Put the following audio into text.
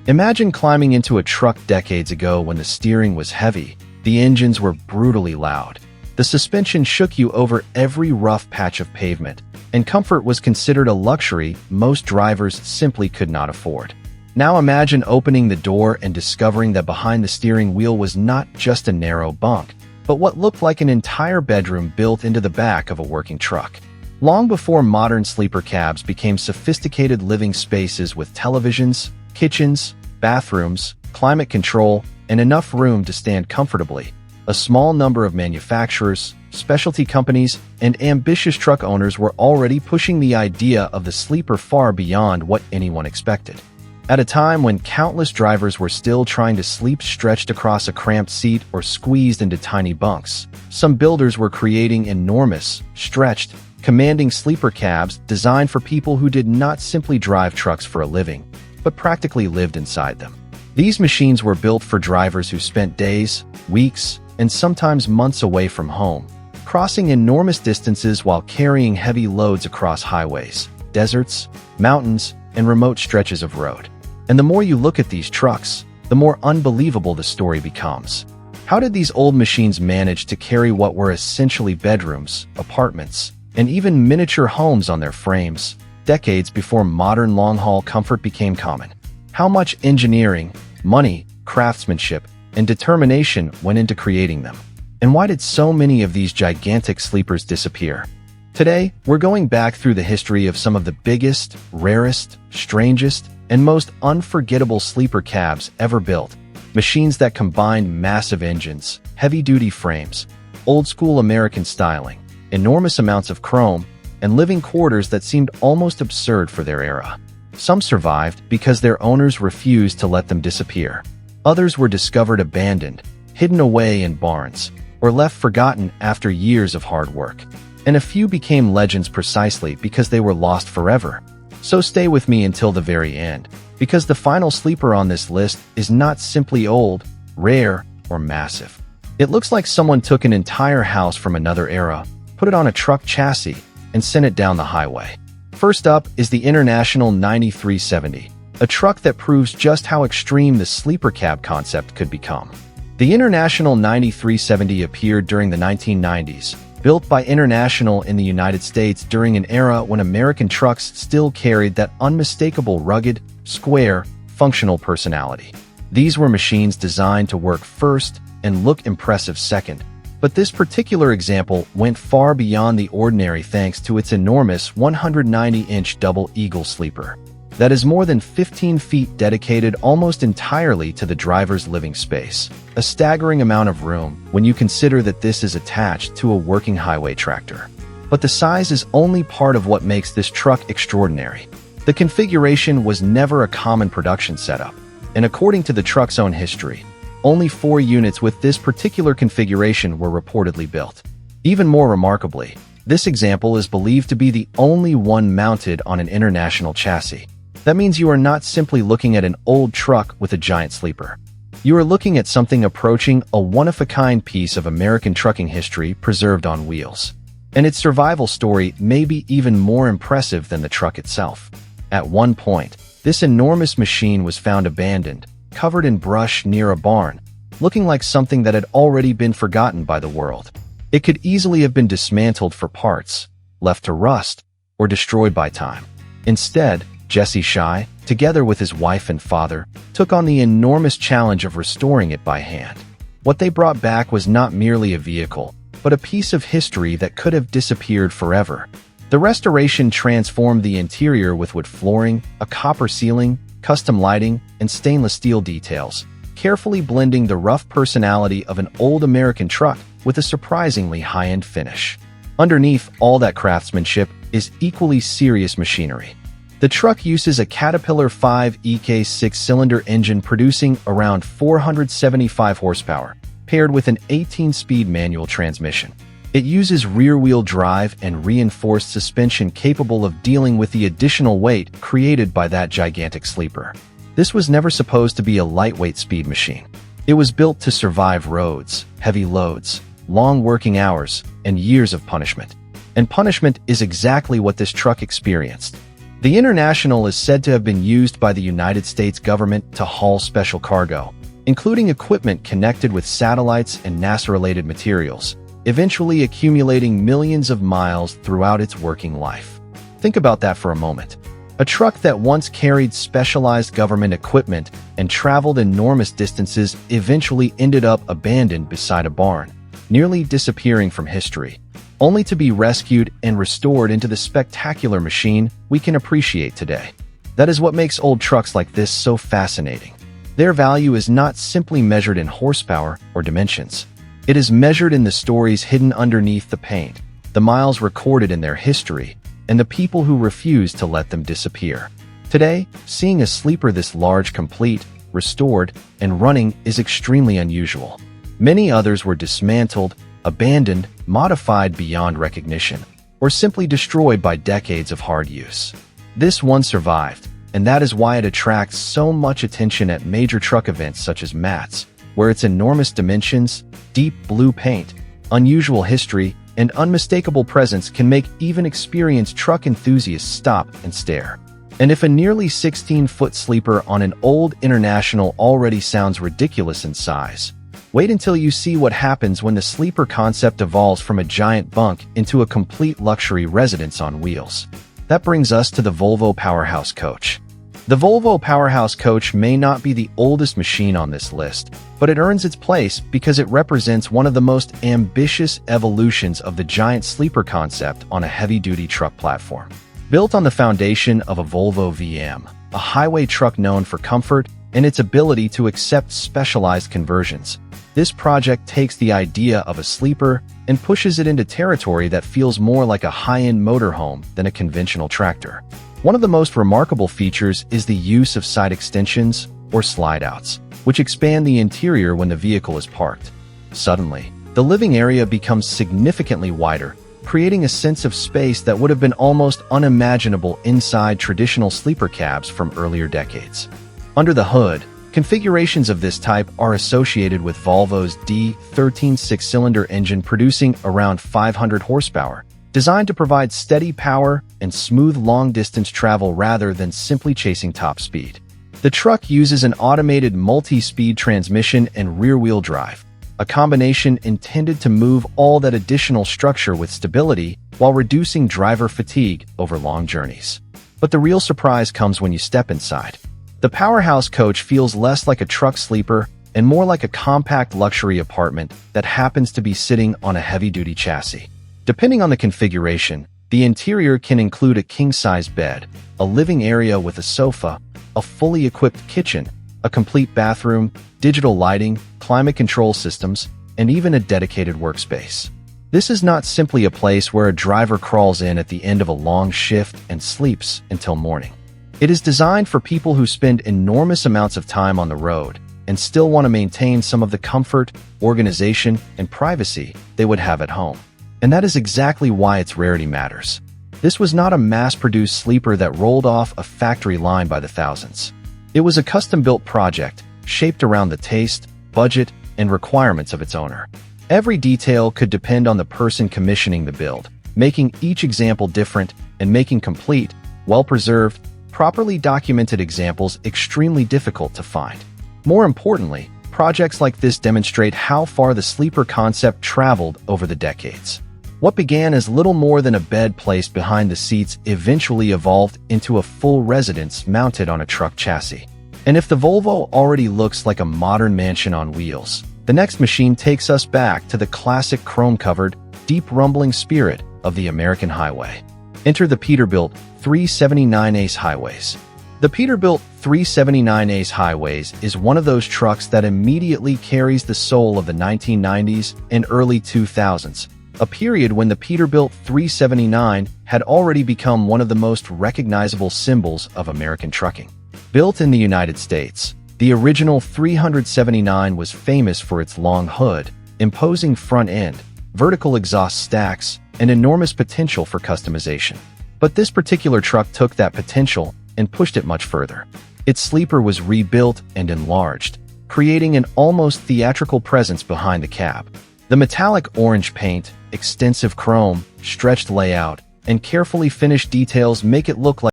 Imagine climbing into a truck decades ago when the steering was heavy, the engines were brutally loud, the suspension shook you over every rough patch of pavement, and comfort was considered a luxury most drivers simply could not afford. Now imagine opening the door and discovering that behind the steering wheel was not just a narrow bunk, but what looked like an entire bedroom built into the back of a working truck. Long before modern sleeper cabs became sophisticated living spaces with televisions, kitchens, bathrooms, climate control, and enough room to stand comfortably, a small number of manufacturers, specialty companies, and ambitious truck owners were already pushing the idea of the sleeper far beyond what anyone expected. At a time when countless drivers were still trying to sleep stretched across a cramped seat or squeezed into tiny bunks, some builders were creating enormous, stretched, commanding sleeper cabs designed for people who did not simply drive trucks for a living, but practically lived inside them. These machines were built for drivers who spent days, weeks, and sometimes months away from home, crossing enormous distances while carrying heavy loads across highways, deserts, mountains, and remote stretches of road. And the more you look at these trucks, the more unbelievable the story becomes. How did these old machines manage to carry what were essentially bedrooms, apartments, and even miniature homes on their frames, decades before modern long-haul comfort became common? How much engineering, money, craftsmanship, and determination went into creating them? And why did so many of these gigantic sleepers disappear? Today, we're going back through the history of some of the biggest, rarest, strangest, and most unforgettable sleeper cabs ever built. Machines that combined massive engines, heavy-duty frames, old-school American styling, enormous amounts of chrome, and living quarters that seemed almost absurd for their era. Some survived because their owners refused to let them disappear. Others were discovered abandoned, hidden away in barns, or left forgotten after years of hard work. And a few became legends precisely because they were lost forever. So stay with me until the very end, because the final sleeper on this list is not simply old, rare, or massive. It looks like someone took an entire house from another era, put it on a truck chassis, and sent it down the highway. First up is the International 9370, a truck that proves just how extreme the sleeper cab concept could become. The International 9370 appeared during the 1990s, built by International in the United States during an era when American trucks still carried that unmistakable rugged, square, functional personality. These were machines designed to work first and look impressive second, but this particular example went far beyond the ordinary thanks to its enormous 190-inch double eagle sleeper. That is more than 15 feet dedicated almost entirely to the driver's living space, a staggering amount of room when you consider that this is attached to a working highway tractor. But the size is only part of what makes this truck extraordinary. The configuration was never a common production setup, and according to the truck's own history, only 4 units with this particular configuration were reportedly built. Even more remarkably, this example is believed to be the only one mounted on an International chassis. That means you are not simply looking at an old truck with a giant sleeper. You are looking at something approaching a one-of-a-kind piece of American trucking history preserved on wheels. And its survival story may be even more impressive than the truck itself. At one point, this enormous machine was found abandoned, covered in brush near a barn, looking like something that had already been forgotten by the world. It could easily have been dismantled for parts, left to rust, or destroyed by time. Instead, Jesse Shy, together with his wife and father, took on the enormous challenge of restoring it by hand. What they brought back was not merely a vehicle, but a piece of history that could have disappeared forever. The restoration transformed the interior with wood flooring, a copper ceiling, custom lighting, and stainless steel details, carefully blending the rough personality of an old American truck with a surprisingly high-end finish. Underneath all that craftsmanship is equally serious machinery. The truck uses a Caterpillar 5 EK 6-cylinder engine producing around 475 horsepower, paired with an 18-speed manual transmission. It uses rear-wheel drive and reinforced suspension capable of dealing with the additional weight created by that gigantic sleeper. This was never supposed to be a lightweight speed machine. It was built to survive roads, heavy loads, long working hours, and years of punishment. And punishment is exactly what this truck experienced. The International is said to have been used by the United States government to haul special cargo, including equipment connected with satellites and NASA-related materials, eventually accumulating millions of miles throughout its working life. Think about that for a moment. A truck that once carried specialized government equipment and traveled enormous distances eventually ended up abandoned beside a barn, nearly disappearing from history, only to be rescued and restored into the spectacular machine we can appreciate today. That is what makes old trucks like this so fascinating. Their value is not simply measured in horsepower or dimensions. It is measured in the stories hidden underneath the paint, the miles recorded in their history, and the people who refuse to let them disappear. Today, seeing a sleeper this large complete, restored, and running is extremely unusual. Many others were dismantled, abandoned, modified beyond recognition, or simply destroyed by decades of hard use. This one survived, and that is why it attracts so much attention at major truck events such as MATS, where its enormous dimensions, deep blue paint, unusual history, and unmistakable presence can make even experienced truck enthusiasts stop and stare. And if a nearly 16-foot sleeper on an old International already sounds ridiculous in size, wait until you see what happens when the sleeper concept evolves from a giant bunk into a complete luxury residence on wheels. That brings us to the Volvo Powerhouse Coach. The Volvo Powerhouse Coach may not be the oldest machine on this list, but it earns its place because it represents one of the most ambitious evolutions of the giant sleeper concept on a heavy-duty truck platform. Built on the foundation of a Volvo VM, a highway truck known for comfort and its ability to accept specialized conversions, this project takes the idea of a sleeper and pushes it into territory that feels more like a high-end motorhome than a conventional tractor. One of the most remarkable features is the use of side extensions, or slide-outs, which expand the interior when the vehicle is parked. Suddenly, the living area becomes significantly wider, creating a sense of space that would have been almost unimaginable inside traditional sleeper cabs from earlier decades. Under the hood, configurations of this type are associated with Volvo's D13 six-cylinder engine producing around 500 horsepower, designed to provide steady power and smooth long-distance travel rather than simply chasing top speed. The truck uses an automated multi-speed transmission and rear-wheel drive, a combination intended to move all that additional structure with stability while reducing driver fatigue over long journeys. But the real surprise comes when you step inside. The Powerhouse Coach feels less like a truck sleeper and more like a compact luxury apartment that happens to be sitting on a heavy-duty chassis. Depending on the configuration, the interior can include a king-size bed, a living area with a sofa, a fully equipped kitchen, a complete bathroom, digital lighting, climate control systems, and even a dedicated workspace. This is not simply a place where a driver crawls in at the end of a long shift and sleeps until morning. It is designed for people who spend enormous amounts of time on the road and still want to maintain some of the comfort, organization, and privacy they would have at home. And that is exactly why its rarity matters. This was not a mass-produced sleeper that rolled off a factory line by the thousands. It was a custom-built project, shaped around the taste, budget, and requirements of its owner. Every detail could depend on the person commissioning the build, making each example different and making complete, well-preserved, properly documented examples extremely difficult to find. More importantly, projects like this demonstrate how far the sleeper concept traveled over the decades. What began as little more than a bed placed behind the seats eventually evolved into a full residence mounted on a truck chassis. And if the Volvo already looks like a modern mansion on wheels, the next machine takes us back to the classic chrome-covered, deep rumbling spirit of the American highway. Enter the Peterbilt 379 Ace Highways. The Peterbilt 379 Ace Highways is one of those trucks that immediately carries the soul of the 1990s and early 2000s, a period when the Peterbilt 379 had already become one of the most recognizable symbols of American trucking. Built in the United States, the original 379 was famous for its long hood, imposing front end, vertical exhaust stacks, and enormous potential for customization. But this particular truck took that potential and pushed it much further. Its sleeper was rebuilt and enlarged, creating an almost theatrical presence behind the cab. The metallic orange paint, extensive chrome, stretched layout, and carefully finished details make it look like